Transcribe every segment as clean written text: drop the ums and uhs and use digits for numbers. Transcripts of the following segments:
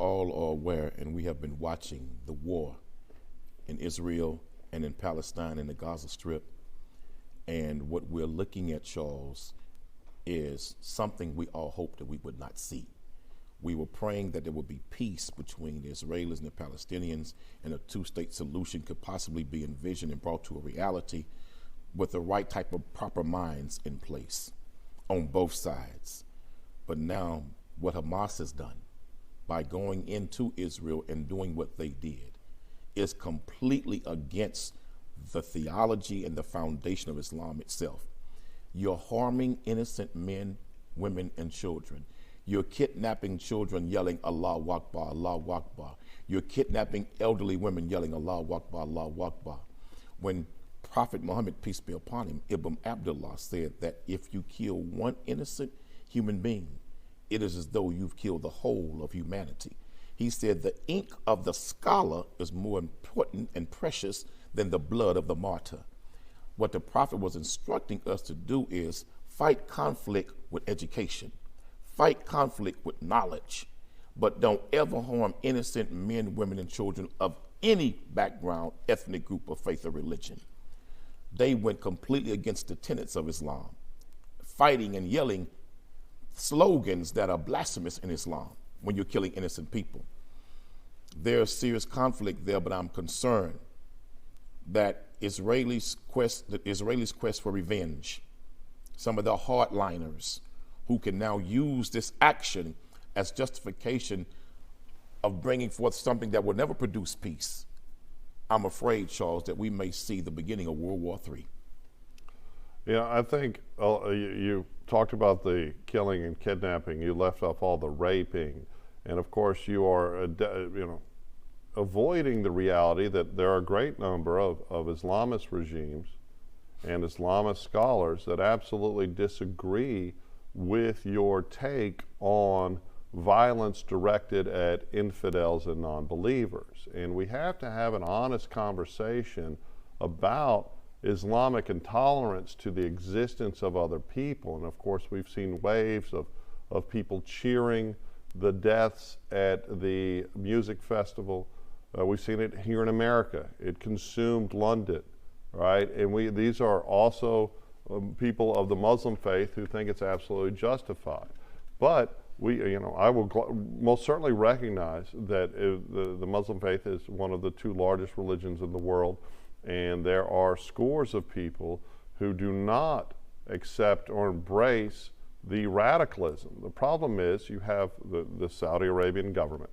all are aware, and we have been watching the war in Israel and in Palestine and the Gaza Strip. And what we're looking at, Charles, is something we all hoped that we would not see. We were praying that there would be peace between the Israelis and the Palestinians, and a two-state solution could possibly be envisioned and brought to a reality with the right type of proper minds in place on both sides. But now what Hamas has done by going into Israel and doing what they did is completely against the theology and the foundation of Islam itself. You're harming innocent men, women, and children. You're kidnapping children yelling Allahu Akbar, Allahu Akbar. You're kidnapping elderly women yelling Allahu Akbar, Allahu Akbar. When Prophet Muhammad, peace be upon him, Ibn Abdullah, said that if you kill one innocent human being, it is as though you've killed the whole of humanity. He said the ink of the scholar is more important and precious than the blood of the martyr. What the Prophet was instructing us to do is fight conflict with education, fight conflict with knowledge, but don't ever harm innocent men, women, and children of any background, ethnic group, or faith or religion. They went completely against the tenets of Islam, fighting and yelling slogans that are blasphemous in Islam when you're killing innocent people. There's serious conflict there, but I'm concerned that the Israelis' quest for revenge, some of the hardliners who can now use this action as justification of bringing forth something that will never produce peace. I'm afraid, Charles, that we may see the beginning of World War III. Yeah, I think you talked about the killing and kidnapping. You left off all the raping, and of course you are, avoiding the reality that there are a great number of Islamist regimes and Islamist scholars that absolutely disagree with your take on violence directed at infidels and non-believers. And we have to have an honest conversation about Islamic intolerance to the existence of other people. And of course, we've seen waves of people cheering the deaths at the music festival. We've seen it here in America. It consumed London, right? And these are also people of the Muslim faith who think it's absolutely justified. But I will most certainly recognize that the Muslim faith is one of the two largest religions in the world, and there are scores of people who do not accept or embrace the radicalism. The problem is you have the Saudi Arabian government,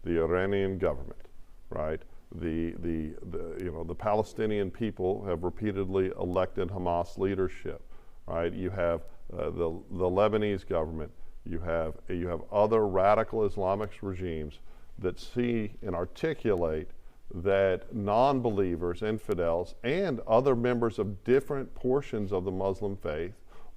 the Iranian government, right? The Palestinian people have repeatedly elected Hamas leadership, right? You have the Lebanese government. You have other radical Islamic regimes that see and articulate that non-believers, infidels, and other members of different portions of the Muslim faith,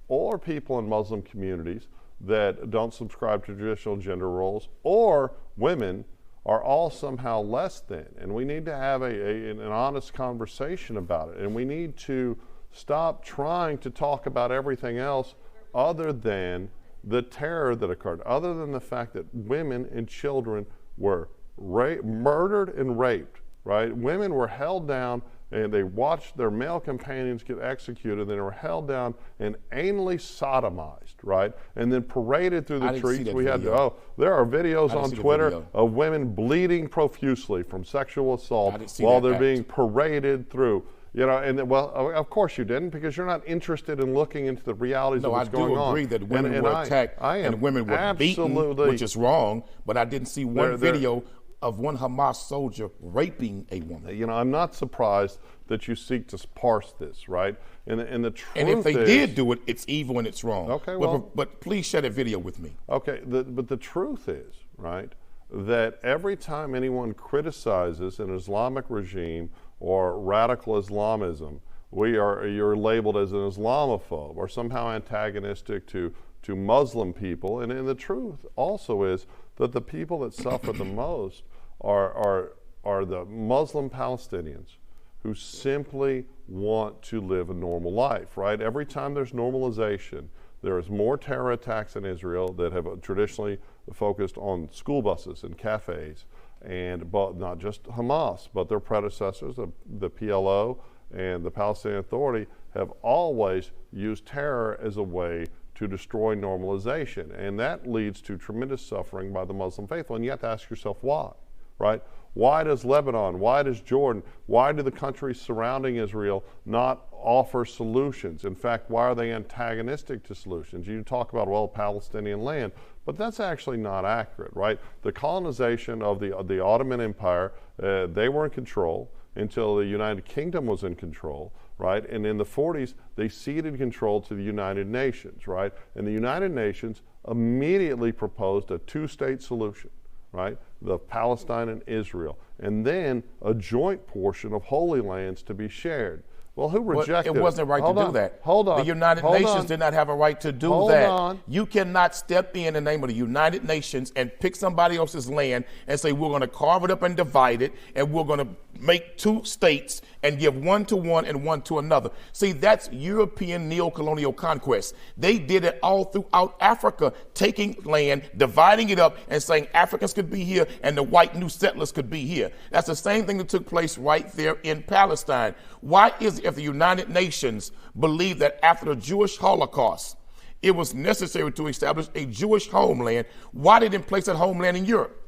or people in Muslim communities that don't subscribe to traditional gender roles, or women, are all somehow less than. And we need to have an honest conversation about it. And we need to stop trying to talk about everything else other than the terror that occurred, other than the fact that women and children were murdered and raped, right? Women were held down and they watched their male companions get executed, and they were held down and anally sodomized, right? And then paraded through the streets. There are videos on Twitter of women bleeding profusely from sexual assault while they're being paraded through. Of course you didn't, because you're not interested in looking into the realities of what's going on. No, I do agree that women were attacked and women were beaten, which is wrong, but I didn't see one video of one Hamas soldier raping a woman. I'm not surprised that you seek to parse this, right? And the truth is... And if they did do it, it's evil and it's wrong. Okay, well... But please share that video with me. Okay, but the truth is, right, that every time anyone criticizes an Islamic regime or radical Islamism, you're labeled as an Islamophobe or somehow antagonistic to Muslim people. And the truth also is that the people that suffer the most are the Muslim Palestinians who simply want to live a normal life, right? Every time there's normalization, there is more terror attacks in Israel that have traditionally focused on school buses and cafes, and but not just Hamas, but their predecessors, the PLO and the Palestinian Authority, have always used terror as a way to destroy normalization. And that leads to tremendous suffering by the Muslim faithful. And you have to ask yourself why, right? Why does Lebanon, why does Jordan, why do the countries surrounding Israel not offer solutions? In fact, why are they antagonistic to solutions? You talk about, well, Palestinian land, but that's actually not accurate, right? The colonization of the Ottoman Empire, they were in control until the United Kingdom was in control, right? And in the 40s, they ceded control to the United Nations, right? And the United Nations immediately proposed a two-state solution, right? The Palestine and Israel, and then a joint portion of Holy Lands to be shared. Well, who rejected it? It wasn't right to do that. Hold on. The United Nations did not have a right to do Hold that. on. You cannot step in the name of the United Nations and pick somebody else's land and say, we're going to carve it up and divide it, and we're going to make two states and give one to one and one to another. See, that's European neo-colonial conquest. They did it all throughout Africa, taking land, dividing it up, and saying Africans could be here and the white new settlers could be here. That's the same thing that took place right there in Palestine. Why is it, if the United Nations believed that after the Jewish Holocaust, it was necessary to establish a Jewish homeland, why they didn't place that homeland in Europe?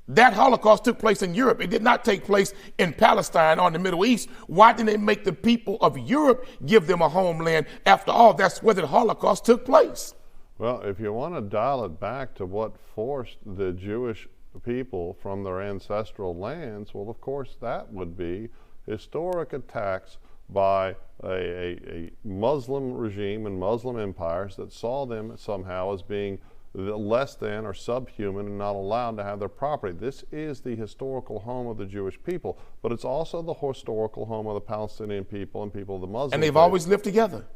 That Holocaust took place in Europe. It did not take place in Palestine or in the Middle East. Why didn't they make the people of Europe give them a homeland? After all, that's where the Holocaust took place. Well, if you want to dial it back to what forced the Jewish people from their ancestral lands, well, of course, that would be historic attacks by a Muslim regime and Muslim empires that saw them somehow as being less than or subhuman and not allowed to have their property. This is the historical home of the Jewish people, but it's also the historical home of the Palestinian people and people of the Muslim And they've faith. always lived together.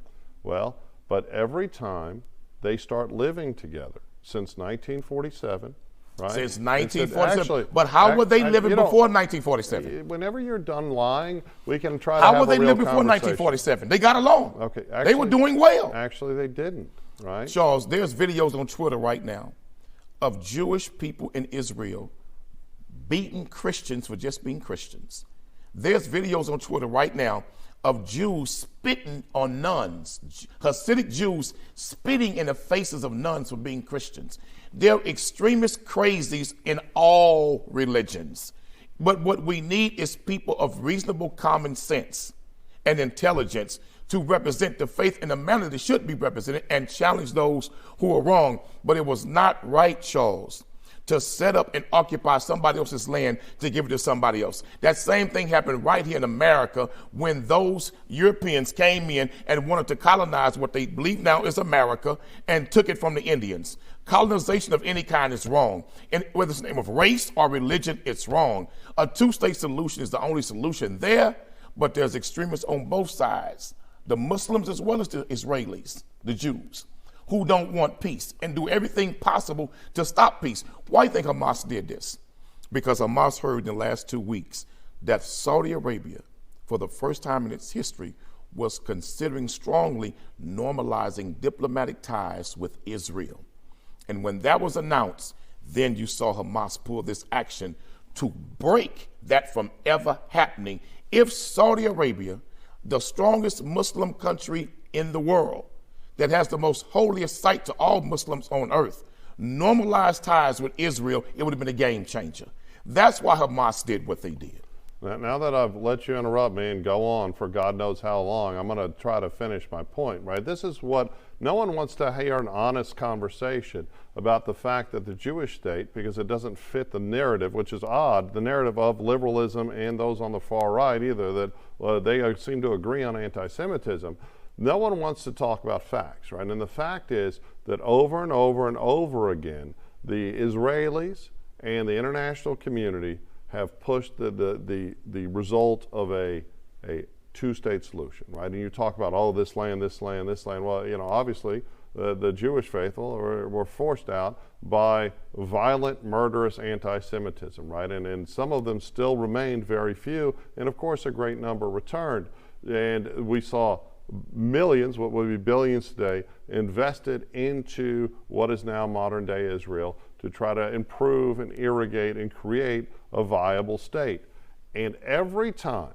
Well, but every time they start living together, since 1947, right? Since 1947. Actually, but how were they living before 1947? Whenever you're done lying, we can try to How have were they a real living before conversation. 1947? They got along. Okay, they were doing well. Actually, they didn't, right? Charles, there's videos on Twitter right now of Jewish people in Israel beating Christians for just being Christians. There's videos on Twitter right now of Jews spitting on nuns, Hasidic Jews spitting in the faces of nuns for being Christians. They're extremist crazies in all religions. But what we need is people of reasonable common sense and intelligence to represent the faith in the manner that should be represented and challenge those who are wrong. But it was not right, Charles, to set up and occupy somebody else's land to give it to somebody else. That same thing happened right here in America when those Europeans came in and wanted to colonize what they believe now is America and took it from the Indians. Colonization of any kind is wrong. And whether it's in the name of race or religion, it's wrong. A two-state solution is the only solution there, but there's extremists on both sides, the Muslims as well as the Israelis, the Jews, who don't want peace and do everything possible to stop peace. Why do you think Hamas did this? Because Hamas heard in the last 2 weeks that Saudi Arabia, for the first time in its history, was considering strongly normalizing diplomatic ties with Israel. And when that was announced, then you saw Hamas pull this action to break that from ever happening. If Saudi Arabia, the strongest Muslim country in the world, that has the most holiest site to all Muslims on earth, normalized ties with Israel, it would have been a game changer. That's why Hamas did what they did. Now that I've let you interrupt me and go on for God knows how long, I'm going to try to finish my point, right? This is what no one wants to hear, an honest conversation about the fact that the Jewish state, because it doesn't fit the narrative, which is odd, the narrative of liberalism and those on the far right either, that they seem to agree on anti-Semitism. No one wants to talk about facts, right? And the fact is that over and over and over again, the Israelis and the international community have pushed the result of a two-state solution, right? And you talk about, oh, this land, this land, this land. Well, you know, obviously the Jewish faithful were forced out by violent, murderous anti-Semitism, right? And some of them still remained, very few, and of course a great number returned. And we saw millions, what would be billions today, invested into what is now modern day Israel to try to improve and irrigate and create a viable state. And every time,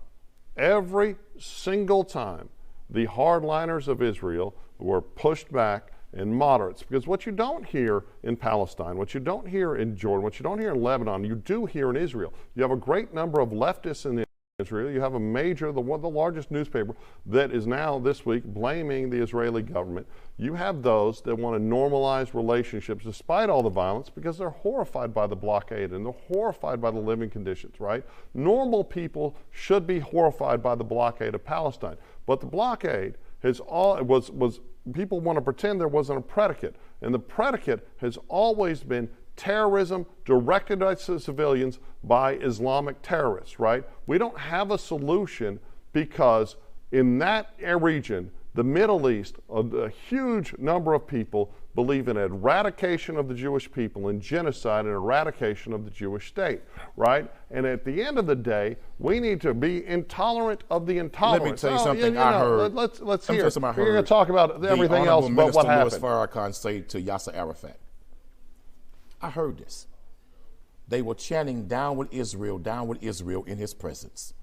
every single time, the hardliners of Israel were pushed back, and moderates, because what you don't hear in Palestine, what you don't hear in Jordan, what you don't hear in Lebanon, you do hear in Israel. You have a great number of leftists in Israel. You have a major, the largest newspaper that is now this week blaming the Israeli government. You have those that want to normalize relationships despite all the violence because they're horrified by the blockade and they're horrified by the living conditions, right? Normal people should be horrified by the blockade of Palestine, but the blockade was people want to pretend there wasn't a predicate, and the predicate has always been terrorism directed at civilians by Islamic terrorists, right? We don't have a solution because in that region, the Middle East, a huge number of people believe in eradication of the Jewish people and genocide and eradication of the Jewish state, right? And at the end of the day, we need to be intolerant of the intolerant. Let me tell you something I heard. Let's hear. We're going to talk about everything else but what happened. Louis Farrakhan say to Yasser Arafat. I heard this. They were chanting down with Israel in his presence.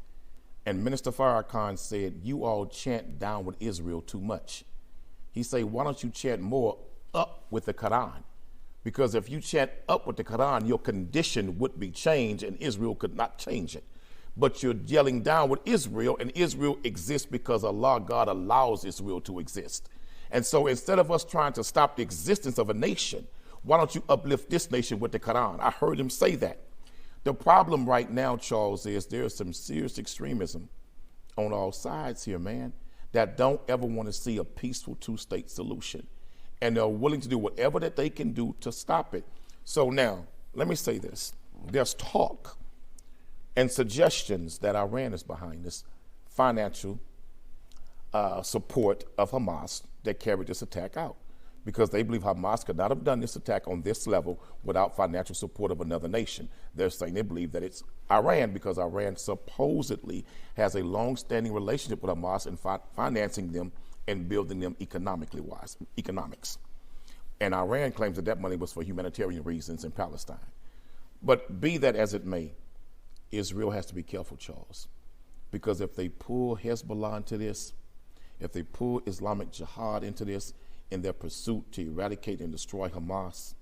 And Minister Farrakhan said, you all chant down with Israel too much. He said, why don't you chant more up with the Quran? Because if you chant up with the Quran, your condition would be changed and Israel could not change it. But you're yelling down with Israel, and Israel exists because Allah, God, allows Israel to exist. And so instead of us trying to stop the existence of a nation, why don't you uplift this nation with the Quran? I heard him say that. The problem right now, Charles, is there's some serious extremism on all sides here, man, that don't ever want to see a peaceful two-state solution. And they're willing to do whatever that they can do to stop it. So now, let me say this. There's talk and suggestions that Iran is behind this financial support of Hamas that carried this attack out, because they believe Hamas could not have done this attack on this level without financial support of another nation. They're saying they believe that it's Iran because Iran supposedly has a long-standing relationship with Hamas in financing them and building them economics. And Iran claims that that money was for humanitarian reasons in Palestine. But be that as it may, Israel has to be careful, Charles, because if they pull Hezbollah into this, if they pull Islamic Jihad into this, in their pursuit to eradicate and destroy Hamas,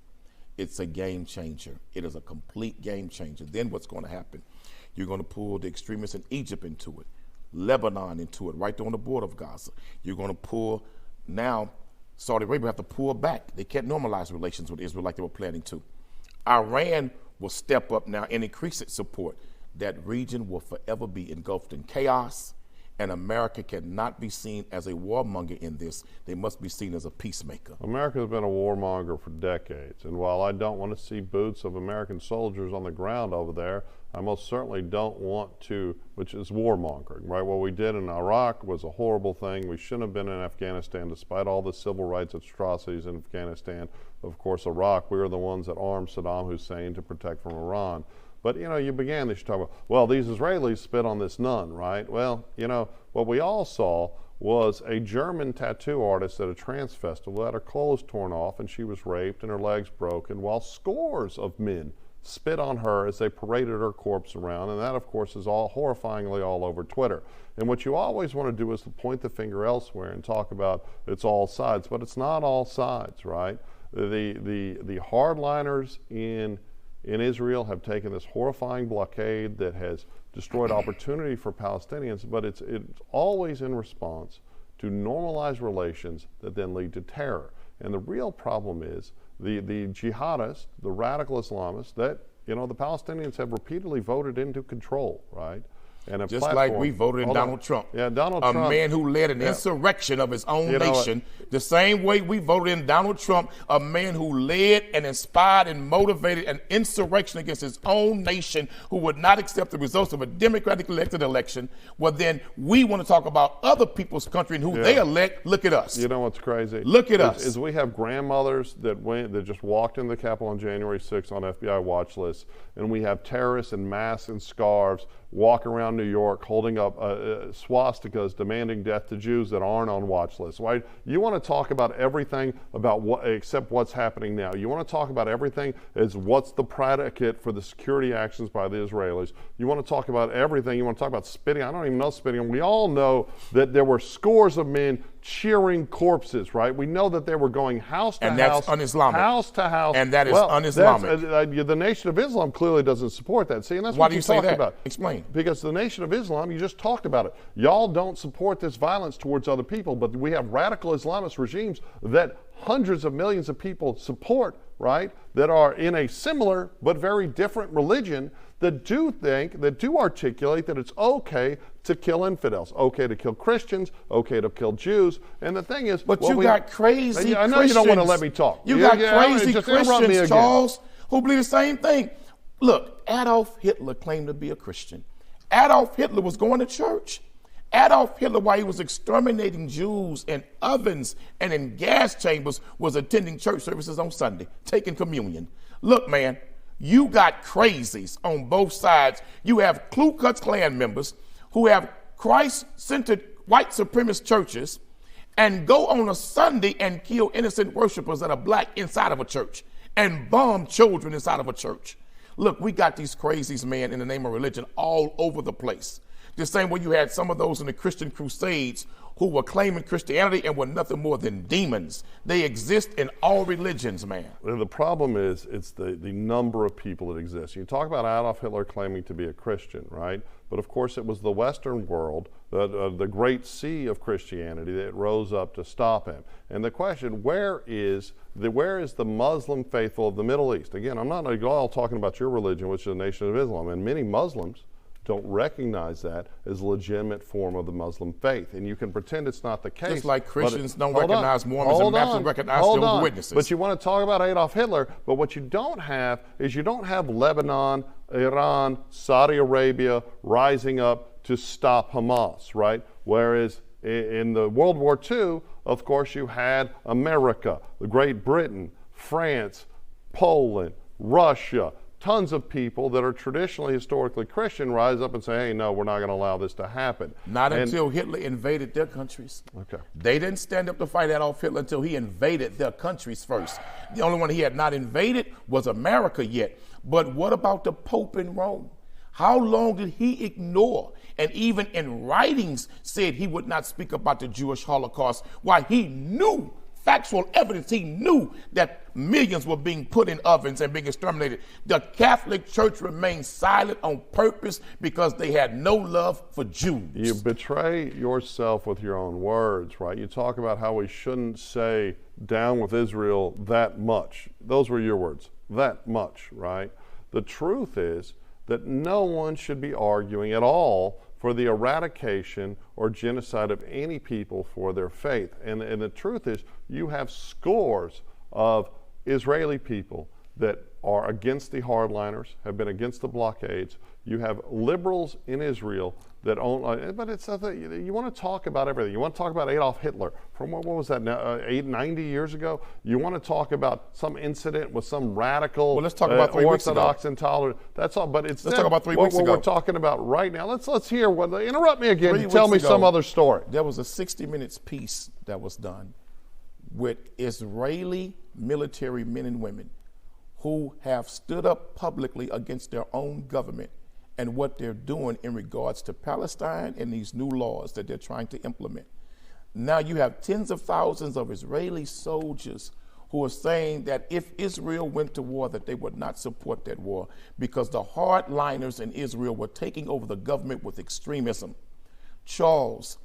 it's a game changer. It is a complete game changer. Then what's going to happen? You're going to pull the extremists in Egypt into it, Lebanon into it, right there on the border of Gaza. You're going to pull, now Saudi Arabia have to pull back. They can't normalize relations with Israel like they were planning to. Iran will step up now and increase its support. That region will forever be engulfed in chaos, and America cannot be seen as a warmonger in this. They must be seen as a peacemaker. America has been a warmonger for decades, and while I don't want to see boots of American soldiers on the ground over there, I most certainly don't want to, which is warmongering, right? What we did in Iraq was a horrible thing. We shouldn't have been in Afghanistan despite all the civil rights atrocities in Afghanistan. Of course, Iraq, we were the ones that armed Saddam Hussein to protect from Iran. But, you know, you began this talk about, well, these Israelis spit on this nun, right? Well, you know, what we all saw was a German tattoo artist at a trans festival had her clothes torn off and she was raped and her legs broken while scores of men spit on her as they paraded her corpse around. And that, of course, is all horrifyingly all over Twitter. And what you always want to do is to point the finger elsewhere and talk about it's all sides, but it's not all sides, right? The hardliners in Israel have taken this horrifying blockade that has destroyed opportunity for Palestinians, but it's always in response to normalized relations that then lead to terror. And the real problem is the jihadists, the radical Islamists that, you know, the Palestinians have repeatedly voted into control, right? And just like we voted in Donald Trump. Yeah, Donald Trump. A man who led an insurrection of his own nation. The same way we voted in Donald Trump, a man who led and inspired and motivated an insurrection against his own nation, who would not accept the results of a democratically elected election. Well, then we want to talk about other people's country and who they elect. Look at us. You know what's crazy? Look at us. Is we have grandmothers that just walked in the Capitol on January 6th on FBI watch lists, and we have terrorists in masks and scarves walk around New York holding up swastikas demanding death to Jews that aren't on watch lists, right? You want to talk about everything about what except what's happening now. You want to talk about everything as what's the predicate for the security actions by the Israelis. You want to talk about everything. You want to talk about spitting. I don't even know spitting. We all know that there were scores of men cheering corpses, right? We know that they were going house to and house, that's un-Islamic. House to house, and that is un-Islamic. The Nation of Islam clearly doesn't support that. See, and that's Why what do you you say talked that? about. Explain. Because the Nation of Islam, you just talked about it. Y'all don't support this violence towards other people, but we have radical Islamist regimes that hundreds of millions of people support, right? That are in a similar but very different religion that do articulate that it's okay to kill infidels, okay to kill Christians, okay to kill Jews. And the thing is, but got crazy I know Christians. You don't want to let me talk. You got crazy Christians, Charles, who believe the same thing. Look, Adolf Hitler claimed to be a Christian. Adolf Hitler was going to church. Adolf Hitler, while he was exterminating Jews in ovens and in gas chambers, was attending church services on Sunday, taking communion. Look, man, you got crazies on both sides. You have Ku Klux Klan members who have Christ-centered white supremacist churches and go on a Sunday and kill innocent worshipers that are black inside of a church and bomb children inside of a church. Look, we got these crazies, man, in the name of religion all over the place. The same way you had some of those in the Christian Crusades who were claiming Christianity and were nothing more than demons. They exist in all religions, man. Well, the problem is it's the number of people that exist. You talk about Adolf Hitler claiming to be a Christian, right? But of course it was the Western world, the great sea of Christianity that rose up to stop him. And the question, where is the Muslim faithful of the Middle East? Again, I'm not at all talking about your religion, which is the Nation of Islam, and many Muslims don't recognize that as a legitimate form of the Muslim faith. And you can pretend it's not the case. Just like Christians don't recognize Mormons and Baptists recognize Jehovah's Witnesses. But you want to talk about Adolf Hitler, but what you don't have is you don't have Lebanon, Iran, Saudi Arabia rising up to stop Hamas, right? Whereas in the World War II, of course, you had America, Great Britain, France, Poland, Russia, tons of people that are traditionally historically Christian rise up and say, hey, no, we're not going to allow this to happen. Not until Hitler invaded their countries. Okay. They didn't stand up to fight Adolf Hitler until he invaded their countries first. The only one he had not invaded was America yet. But what about the Pope in Rome? How long did he ignore and even in writings said he would not speak about the Jewish Holocaust while he knew factual evidence, he knew that millions were being put in ovens and being exterminated. The Catholic Church remained silent on purpose because they had no love for Jews. You betray yourself with your own words, right? You talk about how we shouldn't say down with Israel that much. Those were your words, that much, right? The truth is that no one should be arguing at all for the eradication or genocide of any people for their faith. And the truth is, you have scores of Israeli people that are against the hardliners, have been against the blockades. You have liberals in Israel that own, but it's you want to talk about everything. You want to talk about Adolf Hitler from what was that now, 90 years ago? You want to talk about some incident with some radical, let's talk about 3 weeks ago. Orthodox intolerant. That's all. But it's let's talk about 3 weeks ago. What we're talking about right now. Let's hear what. Interrupt me again. 3 Tell me weeks ago, some other story. There was a 60 Minutes piece that was done with Israeli military men and women who have stood up publicly against their own government and what they're doing in regards to Palestine and these new laws that they're trying to implement. Now you have tens of thousands of Israeli soldiers who are saying that if Israel went to war, that they would not support that war because the hardliners in Israel were taking over the government with extremism. Charles,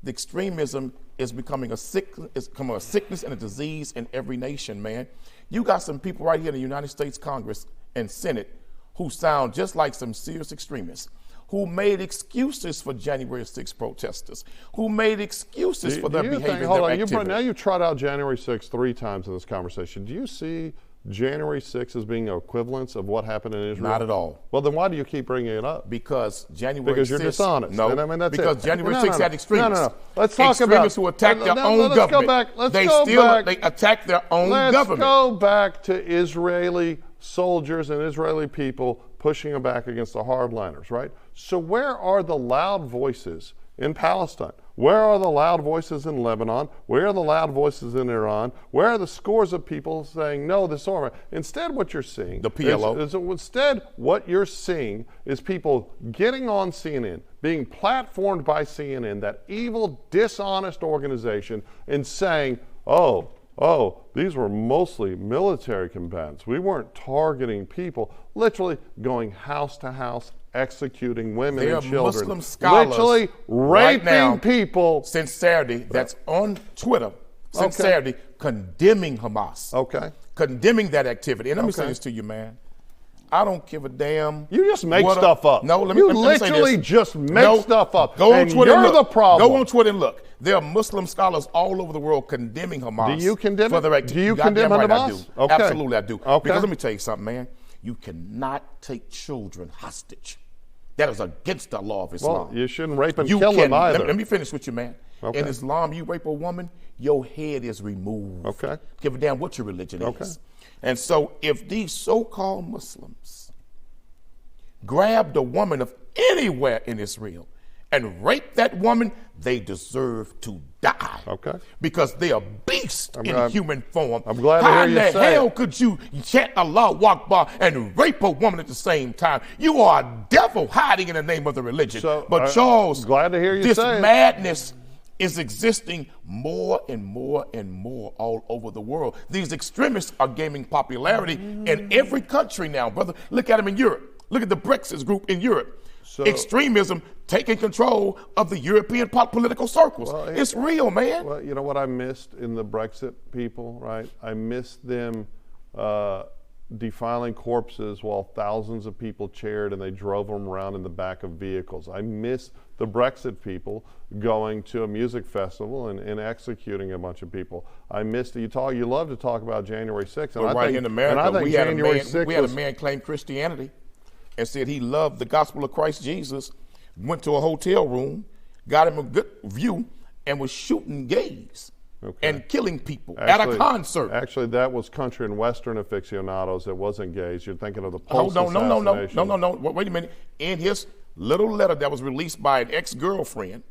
the extremism is becoming a sickness and a disease in every nation, man. You got some people right here in the United States Congress and Senate who sound just like some serious extremists, who made excuses for January 6 protesters, who made excuses for their behavior, their activity. Now you trot out January 6 3 times in this conversation. Do you see January 6 as being an equivalence of what happened in Israel? Not at all. Well, then why do you keep bringing it up? Because January 6... Because you're dishonest. No, I mean, that's because it. January 6 had extremists. No. Let's talk extremists who attacked their own government. Let's go back. They attacked their own government. Let's go back to Israeli soldiers and Israeli people pushing back against the hardliners, right? So where are the loud voices in Palestine? Where are the loud voices in Lebanon? Where are the loud voices in Iran? Where are the scores of people saying, no, this is all right? Instead, what you're seeing, the PLO. Instead, what you're seeing is people getting on CNN, being platformed by CNN, that evil, dishonest organization, and saying, oh, these were mostly military combatants. We weren't targeting people, literally going house to house, executing women and children, Muslim scholars literally raping now, people. Since Saturday, that's on Twitter, since Saturday, condemning Hamas. Okay. Condemning that activity. And let me say this to you, man. I don't give a damn. You just make stuff up. No, let me literally say this. just make stuff up. Go on Twitter and you're look. the problem. Go on Twitter and look. There are Muslim scholars all over the world condemning Hamas. Do you condemn for their it? Do you condemn right, Hamas? I do. Okay. Absolutely, I do. Okay. Because let me tell you something, man. You cannot take children hostage. That is against the law of Islam. Well, you shouldn't rape and kill them either. Let me finish with you, man. Okay. In Islam, you rape a woman, your head is removed. Okay. Give a damn what your religion is. And so if these so-called Muslims grabbed a woman of anywhere in Israel and raped that woman, they deserve to die. Okay. Because they are beasts in human form. I'm glad to How hear you say in the hell it. could you chant Allahu Akbar and rape a woman at the same time? You are a devil hiding in the name of the religion. So, but Charles, glad to hear you this say it. madness is existing more and more and more all over the world. These extremists are gaining popularity in every country now, brother. Look at them in Europe. Look at the Brexit group in Europe. So, extremism taking control of the European political circles. Well, it's real, man. Well, you know what I missed in the Brexit people, right? I missed them defiling corpses while thousands of people cheered and they drove them around in the back of vehicles. I missed the Brexit people going to a music festival and executing a bunch of people. I missed it. You love to talk about January 6th. And right in America, we had a man claim Christianity and said he loved the gospel of Christ Jesus, went to a hotel room, got him a good view, and was shooting gays and killing people at a concert. Actually, that was country and western aficionados. It wasn't gays. You're thinking of the Pulse assassination. No. Wait a minute. In his little letter that was released by an ex-girlfriend,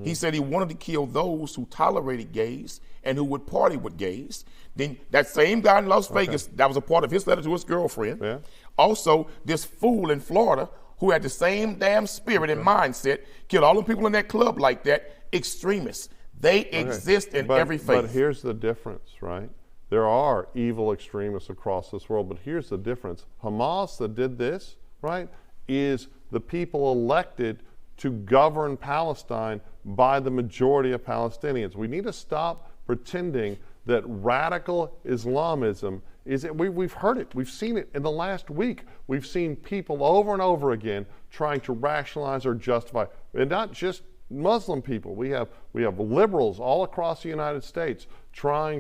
he said he wanted to kill those who tolerated gays and who would party with gays. Then that same guy in Las Vegas, that was a part of his letter to his girlfriend. Yeah. Also, this fool in Florida who had the same damn spirit and mindset, killed all the people in that club like that, extremists. They exist in every faith. But here's the difference, right? There are evil extremists across this world, but here's the difference. Hamas that did this, right, is the people elected to govern Palestine by the majority of Palestinians. We need to stop pretending that radical Islamism is it. We've heard it. We've seen it in the last week. We've seen people over and over again trying to rationalize or justify, and not just Muslim people. We have liberals all across the United States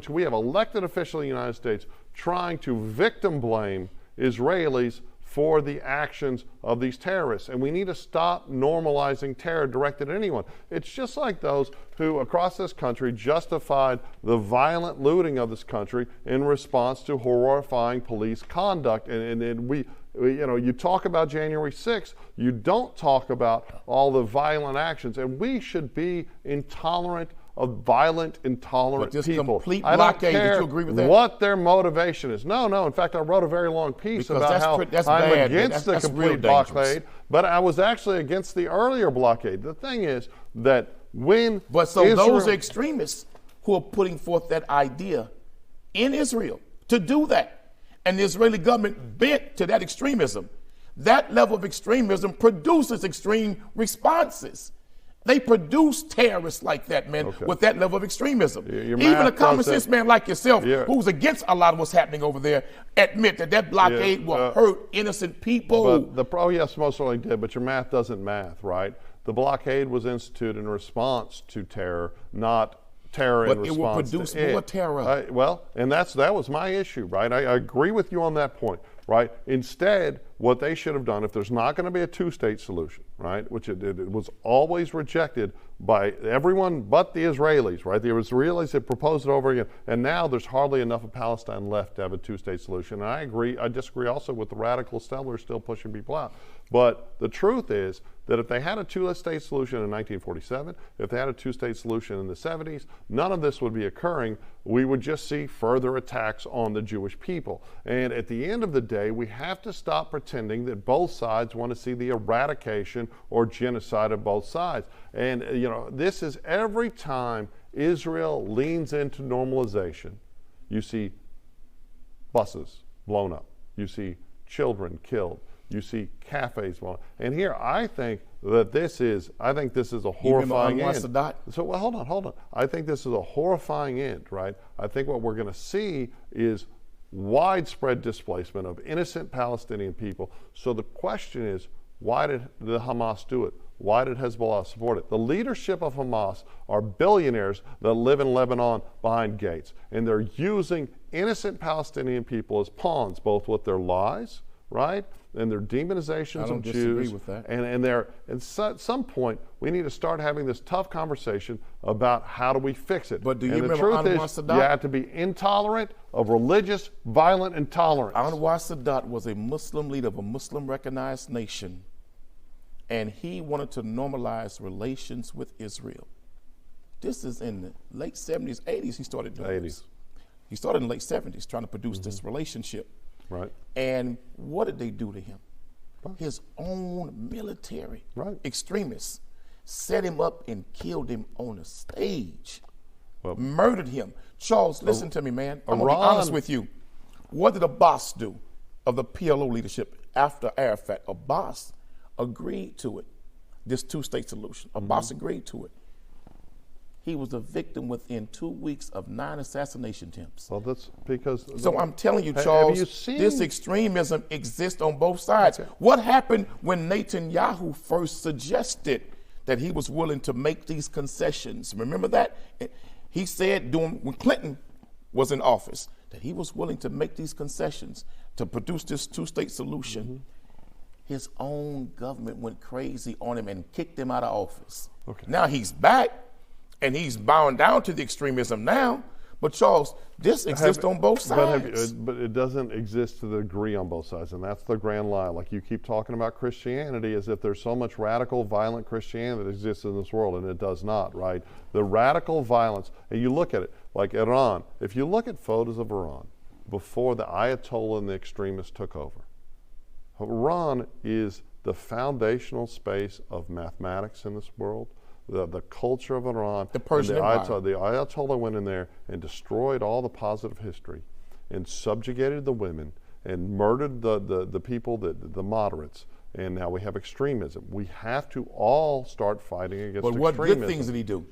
we have elected officials in the United States trying to victim blame Israelis for the actions of these terrorists. And we need to stop normalizing terror directed at anyone. It's just like those who across this country justified the violent looting of this country in response to horrifying police conduct. And we you talk about January 6th, you don't talk about all the violent actions. And we should be intolerant of violent, intolerant people. Complete I don't blockade, care did you agree with that? what their motivation is. No. In fact, I wrote a very long piece about how I'm against the complete blockade, but I was actually against the earlier blockade. The thing is that when those extremists who are putting forth that idea in Israel to do that, and the Israeli government bent to that extremism, that level of extremism produces extreme responses. They produce terrorists like that, man, with that level of extremism. Even a common sense man like yourself, who's against a lot of what's happening over there, admit that blockade will hurt innocent people. But yes, most certainly did, but your math doesn't math, right? The blockade was instituted in response to terror, not terror in response to it. But it will produce more terror. And that was my issue, right? I agree with you on that point. right? Instead, what they should have done, if there's not going to be a two-state solution, right, which it was always rejected by everyone but the Israelis, right? The Israelis had proposed it over again, and now there's hardly enough of Palestine left to have a two-state solution. And I disagree also with the radical settlers still pushing people out. But the truth is that if they had a two-state solution in 1947, if they had a two-state solution in the 70s, none of this would be occurring. We would just see further attacks on the Jewish people. And at the end of the day, we have to stop pretending that both sides want to see the eradication or genocide of both sides. And, this is every time Israel leans into normalization, you see buses blown up. You see children killed. You see cafes blown up. And here, I think this is a horrifying end. So, well, hold on. I think this is a horrifying end, right? I think what we're going to see is widespread displacement of innocent Palestinian people. So the question is, why did the Hamas do it? Why did Hezbollah support it? The leadership of Hamas are billionaires that live in Lebanon behind gates, and they're using innocent Palestinian people as pawns, both with their lies, right, and their demonizations of Jews. I don't disagree with that. And at some point, we need to start having this tough conversation about how do we fix it. But do you remember Anwar Sadat? You have to be intolerant of religious, violent intolerance. Anwar Sadat was a Muslim leader of a Muslim-recognized nation, and he wanted to normalize relations with Israel. This is in the late 70s, 80s he started doing this. He started in the late 70s trying to produce this relationship. Right. And what did they do to him? His own military extremists set him up and killed him on a stage, murdered him. Charles, listen to me, man. I'm going to be honest with you. What did Abbas do of the PLO leadership after Arafat? Abbas agreed to it, this two-state solution. Abbas agreed to it. He was a victim within 2 weeks of 9 assassination attempts. Well, that's because... So I'm telling you, Charles, this extremism exists on both sides. Okay. What happened when Netanyahu first suggested that he was willing to make these concessions? Remember that? He said when Clinton was in office that he was willing to make these concessions to produce this two-state solution. His own government went crazy on him and kicked him out of office. Okay. Now he's back. And he's bowing down to the extremism now. But Charles, this exists on both sides. But it doesn't exist to the degree on both sides, and that's the grand lie. Like you keep talking about Christianity as if there's so much radical, violent Christianity that exists in this world, and it does not, right? The radical violence, and you look at it, like Iran, if you look at photos of Iran before the Ayatollah and the extremists took over, Iran is the foundational space of mathematics in this world. The culture of Iran, the Persian Empire. The Ayatollah went in there and destroyed all the positive history and subjugated the women and murdered the people, the moderates. And now we have extremism. We have to all start fighting against extremism. But what good things did he do?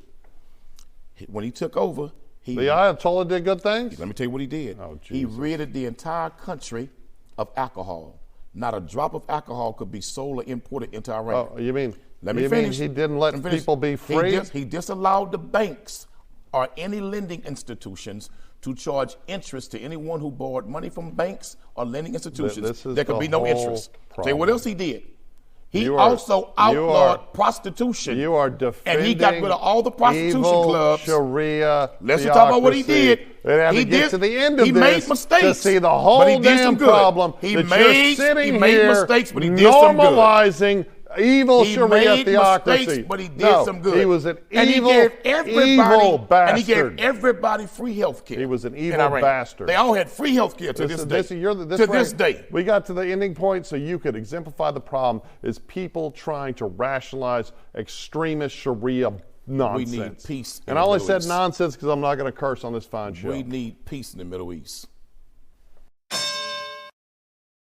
When he took over, the Ayatollah did good things? Let me tell you what he did. Oh, he ridded the entire country of alcohol. Not a drop of alcohol could be sold or imported into Iran. Oh, you mean... Let me finish. He didn't let people be free? He disallowed the banks or any lending institutions to charge interest to anyone who borrowed money from banks or lending institutions. There could be no interest. Tell you what else he did. He also outlawed prostitution. You are defending and he got rid of all the prostitution clubs. Sharia Let's talk about what he did. He get to the end of he made mistakes to see the whole but he did damn some good. problem. He made mistakes, but he did some good. Normalizing evil Sharia theocracy. Mistakes, but he did some good. He was an evil bastard. And he gave everybody free health care. He was an evil bastard. They all had free health care to this day. We got to the ending point so you could exemplify the problem is people trying to rationalize extremist Sharia nonsense. We need peace. And I only said nonsense because I'm not going to curse on this fine show. We need peace in the Middle East.